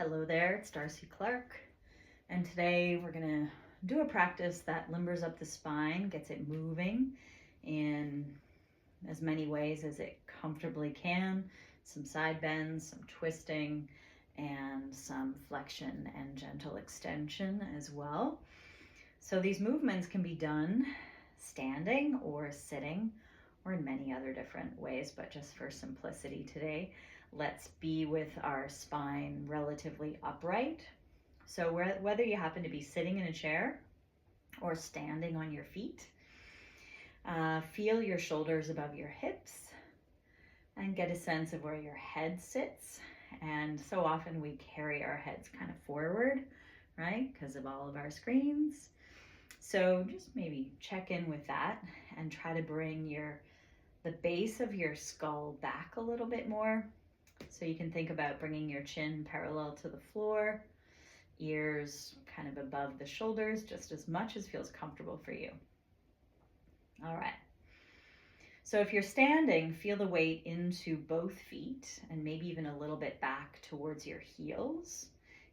Hello there, it's Darcy Clark, and today we're going to do a practice that limbers up the spine, gets it moving in as many ways as it comfortably can, some side bends, some twisting, and some flexion and gentle extension as well. So these movements can be done standing or sitting or in many other different ways, but just for simplicity today, let's be with our spine relatively upright. So whether you happen to be sitting in a chair or standing on your feet, feel your shoulders above your hips and get a sense of where your head sits. And so often we carry our heads kind of forward, right? Because of all of our screens. So just maybe check in with that and try to bring the base of your skull back a little bit more. So you can think about bringing your chin parallel to the floor, ears kind of above the shoulders, just as much as feels comfortable for you. All right. So if you're standing, feel the weight into both feet and maybe even a little bit back towards your heels.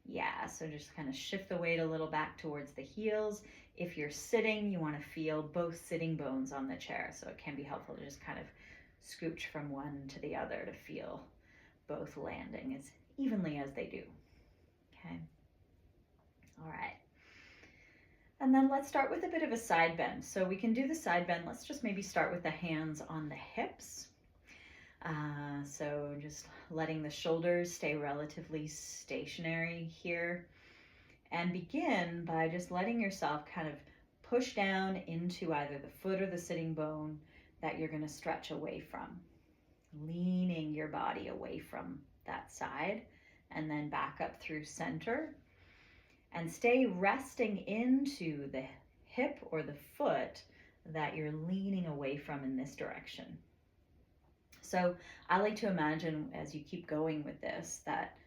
Yeah, so just kind of shift the weight a little back towards the heels. If you're sitting, you want to feel both sitting bones on the chair. So it can be helpful to just kind of scooch from one to the other to feel both landing as evenly as they do. Okay. All right. And then let's start with a bit of a side bend. So we can do the side bend. Let's just maybe start with the hands on the hips. So just letting the shoulders stay relatively stationary here. And begin by just letting yourself kind of push down into either the foot or the sitting bone that you're going to stretch away from. Leaning your body away from that side and then back up through center. And stay resting into the hip or the foot that you're leaning away from in this direction. So I like to imagine as you keep going with this that,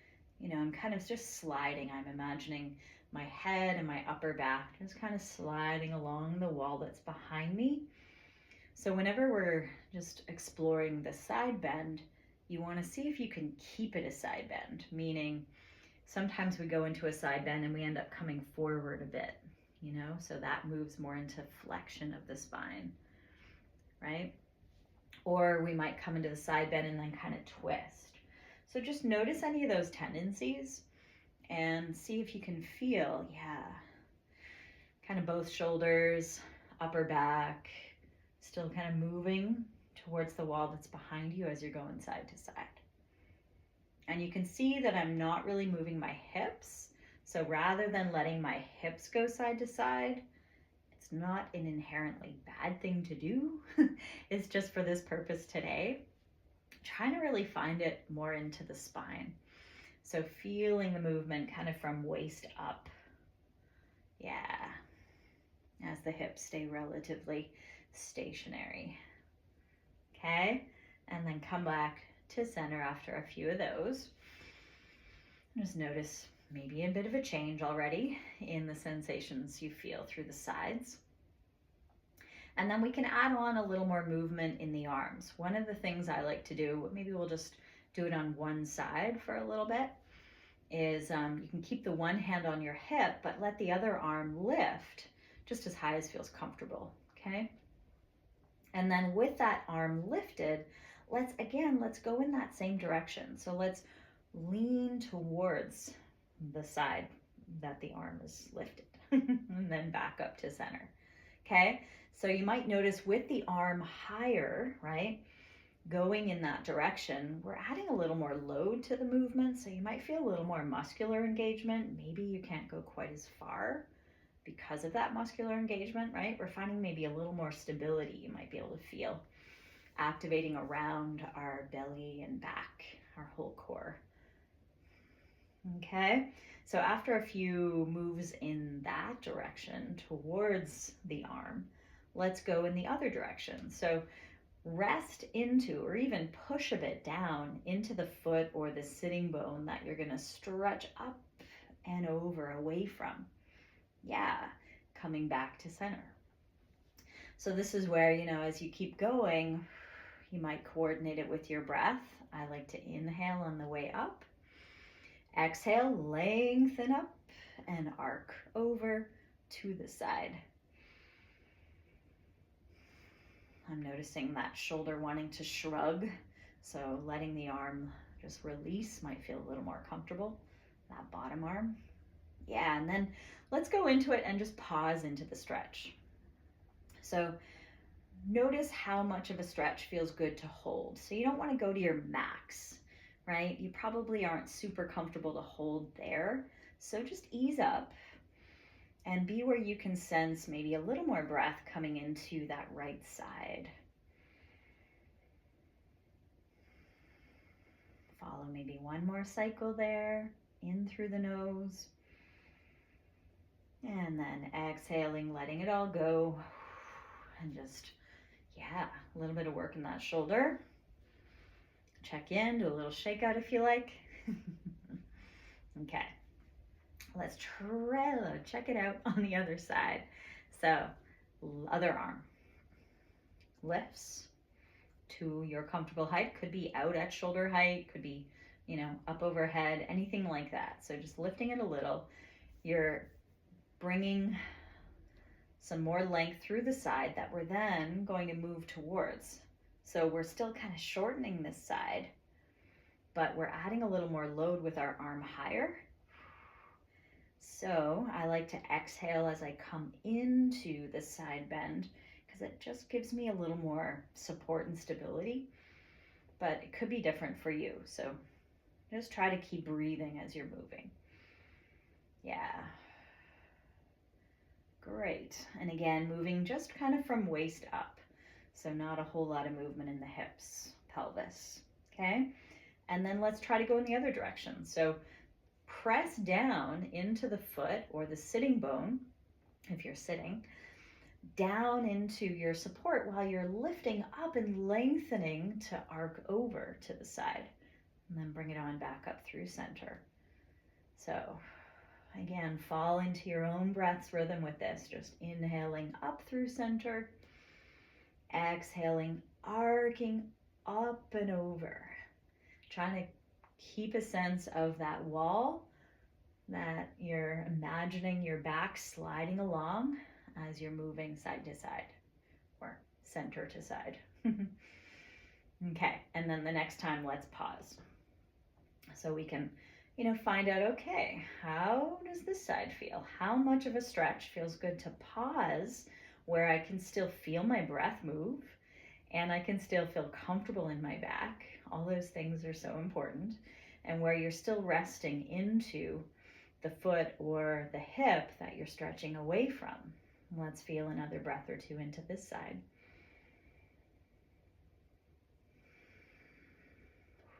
I'm kind of just sliding. I'm imagining my head and my upper back just kind of sliding along the wall that's behind me. So whenever we're just exploring the side bend, you want to see if you can keep it a side bend, meaning sometimes we go into a side bend and we end up coming forward a bit, so that moves more into flexion of the spine, right? Or we might come into the side bend and then kind of twist. So just notice any of those tendencies and see if you can feel, kind of both shoulders, upper back, still kind of moving towards the wall that's behind you as you're going side to side. And you can see that I'm not really moving my hips. So rather than letting my hips go side to side, it's not an inherently bad thing to do. It's just for this purpose today, trying to really find it more into the spine. So feeling the movement kind of from waist up. Yeah. As the hips stay relatively stationary. Okay. And then come back to center after a few of those. Just notice maybe a bit of a change already in the sensations you feel through the sides. And then we can add on a little more movement in the arms. One of the things I like to do, maybe we'll just do it on one side for a little bit, is you can keep the one hand on your hip, but let the other arm lift just as high as feels comfortable, okay? And then with that arm lifted, let's go in that same direction. So let's lean towards the side that the arm is lifted and then back up to center. Okay, so you might notice with the arm higher, right, going in that direction, we're adding a little more load to the movement. So you might feel a little more muscular engagement. Maybe you can't go quite as far because of that muscular engagement, right? We're finding maybe a little more stability you might be able to feel activating around our belly and back, our whole core. Okay, so after a few moves in that direction towards the arm, let's go in the other direction. So rest into or even push a bit down into the foot or the sitting bone that you're going to stretch up and over away from. Yeah, coming back to center. So this is where, as you keep going, you might coordinate it with your breath. I like to inhale on the way up Exhale, lengthen up and arc over to the side. I'm noticing that shoulder wanting to shrug, so letting the arm just release might feel a little more comfortable, that bottom arm. Yeah, and then let's go into it and just pause into the stretch. So notice how much of a stretch feels good to hold. So you don't want to go to your max, right? You probably aren't super comfortable to hold there. So just ease up and be where you can sense maybe a little more breath coming into that right side. Follow maybe one more cycle there, in through the nose. And then exhaling, letting it all go. And just, yeah, a little bit of work in that shoulder. Check in, do a little shakeout if you like. Okay, let's check it out on the other side. So, other arm lifts to your comfortable height. Could be out at shoulder height, could be, up overhead, anything like that. So just lifting it a little. You're bringing some more length through the side that we're then going to move towards. So we're still kind of shortening this side, but we're adding a little more load with our arm higher. So I like to exhale as I come into the side bend because it just gives me a little more support and stability, but it could be different for you. So just try to keep breathing as you're moving. Yeah. Great. And again, moving just kind of from waist up. So not a whole lot of movement in the hips, pelvis. Okay. And then let's try to go in the other direction. So press down into the foot or the sitting bone, if you're sitting, down into your support while you're lifting up and lengthening to arc over to the side. And then bring it on back up through center. So again, fall into your own breath's rhythm with this. Just inhaling up through center, exhaling, arcing up and over. Trying to keep a sense of that wall that you're imagining your back sliding along as you're moving side to side or center to side. Okay, and then the next time, let's pause. So we can find out, okay, how does this side feel? How much of a stretch feels good to pause where I can still feel my breath move and I can still feel comfortable in my back. All those things are so important. And where you're still resting into the foot or the hip that you're stretching away from. Let's feel another breath or two into this side.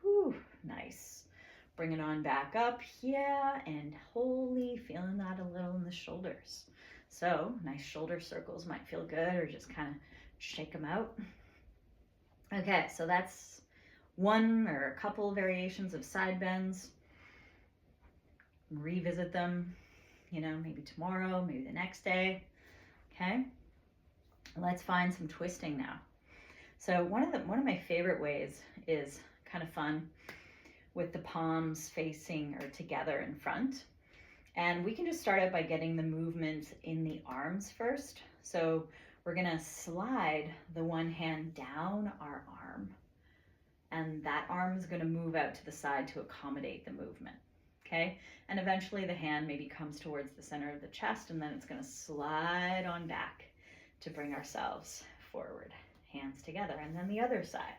Whew, nice. Bring it on back up, yeah, and feeling that a little in the shoulders. So nice shoulder circles might feel good, or just kind of shake them out. Okay, so that's one or a couple variations of side bends. Revisit them, maybe tomorrow, maybe the next day. Okay, let's find some twisting now. So one of my favorite ways is kind of fun with the palms facing or together in front. And we can just start out by getting the movement in the arms first. So we're gonna slide the one hand down our arm, and that arm is gonna move out to the side to accommodate the movement, okay? And eventually the hand maybe comes towards the center of the chest, and then it's gonna slide on back to bring ourselves forward, hands together. And then the other side.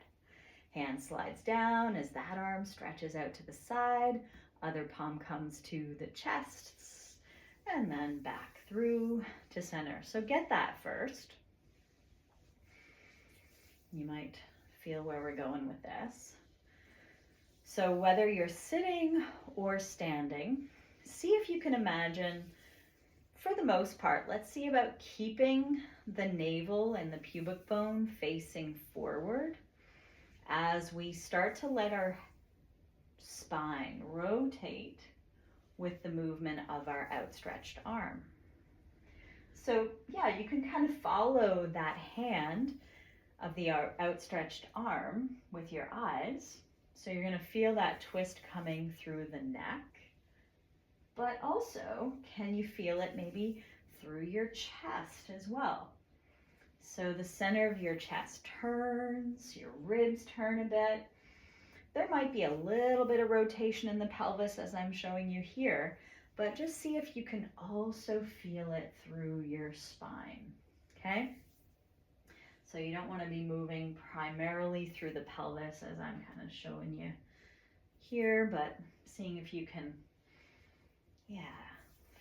Hand slides down as that arm stretches out to the side. Other palm comes to the chest and then back through to center. So get that first. You might feel where we're going with this. So whether you're sitting or standing, see if you can imagine, for the most part, let's see about keeping the navel and the pubic bone facing forward as we start to let our spine rotate with the movement of our outstretched arm. So yeah, you can kind of follow that hand of the outstretched arm with your eyes. So you're going to feel that twist coming through the neck. but also can you feel it maybe through your chest as well? So the center of your chest turns, your ribs turn a bit. There might be a little bit of rotation in the pelvis as I'm showing you here, but just see if you can also feel it through your spine, okay? So you don't want to be moving primarily through the pelvis as I'm kind of showing you here, but seeing if you can,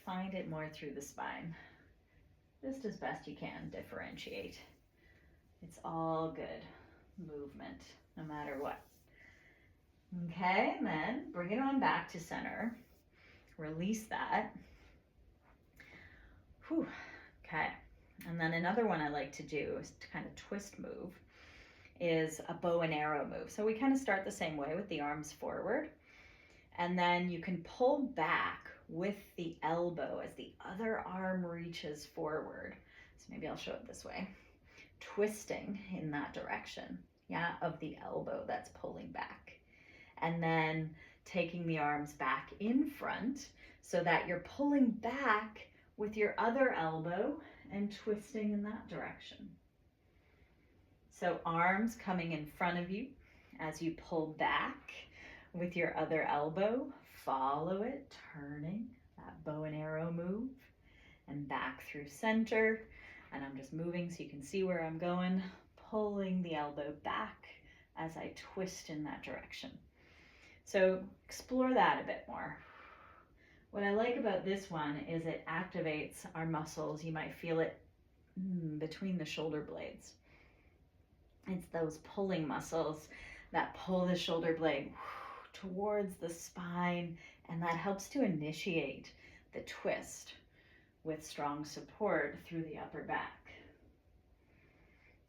find it more through the spine. Just as best you can, differentiate. It's all good movement, no matter what. Okay, and then bring it on back to center. Release that. Whew. Okay, and then another one I like to do is to kind of twist move is a bow and arrow move. So we kind of start the same way with the arms forward, and then you can pull back with the elbow as the other arm reaches forward. So maybe I'll show it this way. Twisting in that direction, of the elbow that's pulling back. And then taking the arms back in front so that you're pulling back with your other elbow and twisting in that direction. So arms coming in front of you as you pull back with your other elbow, follow it, turning that bow and arrow move and back through center. And I'm just moving so you can see where I'm going, pulling the elbow back as I twist in that direction. So explore that a bit more. What I like about this one is it activates our muscles. You might feel it between the shoulder blades. It's those pulling muscles that pull the shoulder blade towards the spine, and that helps to initiate the twist with strong support through the upper back.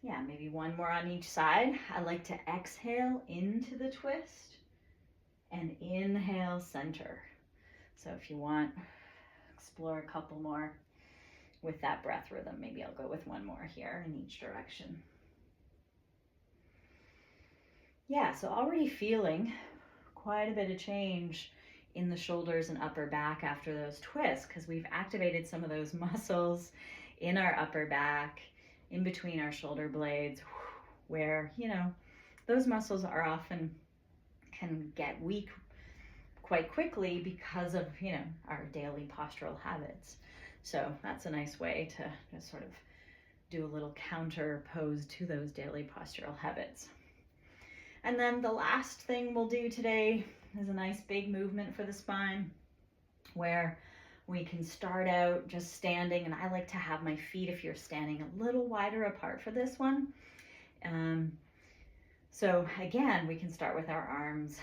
Yeah, maybe one more on each side. I like to exhale into the twist and inhale center. So if you want, explore a couple more with that breath rhythm. Maybe I'll go with one more here in each direction. Yeah, so already feeling quite a bit of change in the shoulders and upper back after those twists, because we've activated some of those muscles in our upper back, in between our shoulder blades, where, those muscles are often can get weak quite quickly because of, our daily postural habits. So that's a nice way to just sort of do a little counter pose to those daily postural habits. And then the last thing we'll do today is a nice big movement for the spine where we can start out just standing, and I like to have my feet, if you're standing, a little wider apart for this one. So again, we can start with our arms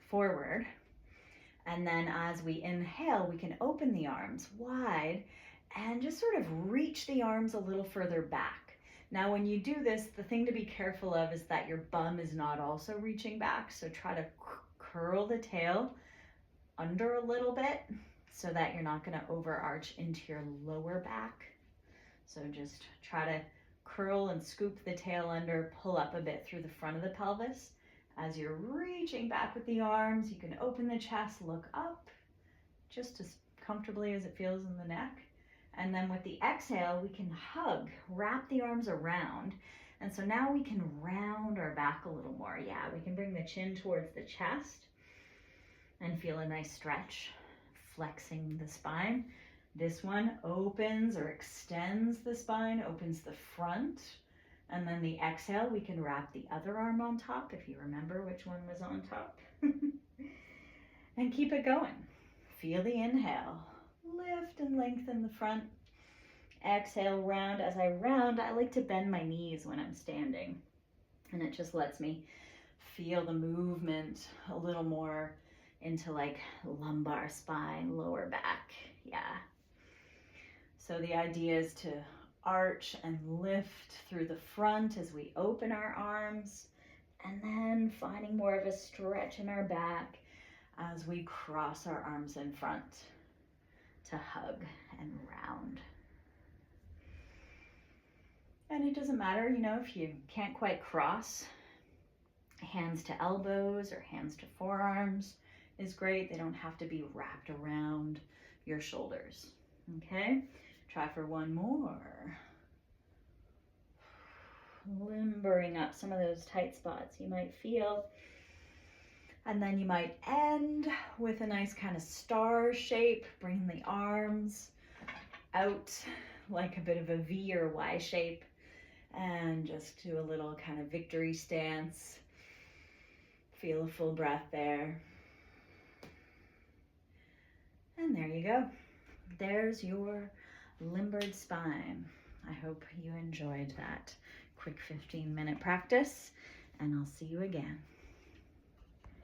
forward, and then as we inhale, we can open the arms wide and just sort of reach the arms a little further back. Now, when you do this, the thing to be careful of is that your bum is not also reaching back. So try to curl the tail under a little bit so that you're not going to overarch into your lower back. So just try to curl and scoop the tail under, pull up a bit through the front of the pelvis. As you're reaching back with the arms, you can open the chest, look up just as comfortably as it feels in the neck. And then with the exhale, we can hug, wrap the arms around. And so now we can round our back a little more. Yeah, we can bring the chin towards the chest and feel a nice stretch, flexing the spine. This one opens or extends the spine, opens the front. And then the exhale, we can wrap the other arm on top, if you remember which one was on top. And keep it going. Feel the inhale. Lift and lengthen the front. Exhale, round. As I round, I like to bend my knees when I'm standing. And it just lets me feel the movement a little more into like lumbar spine, lower back. Yeah. So the idea is to arch and lift through the front as we open our arms, and then finding more of a stretch in our back as we cross our arms in front to hug and round. And it doesn't matter, if you can't quite cross, hands to elbows or hands to forearms is great. They don't have to be wrapped around your shoulders. Okay, try for one more. Limbering up some of those tight spots you might feel. And then you might end with a nice kind of star shape, bringing the arms out like a bit of a V or Y shape, and just do a little kind of victory stance. Feel a full breath there. And there you go. There's your limbered spine. I hope you enjoyed that quick 15-minute practice, and I'll see you again.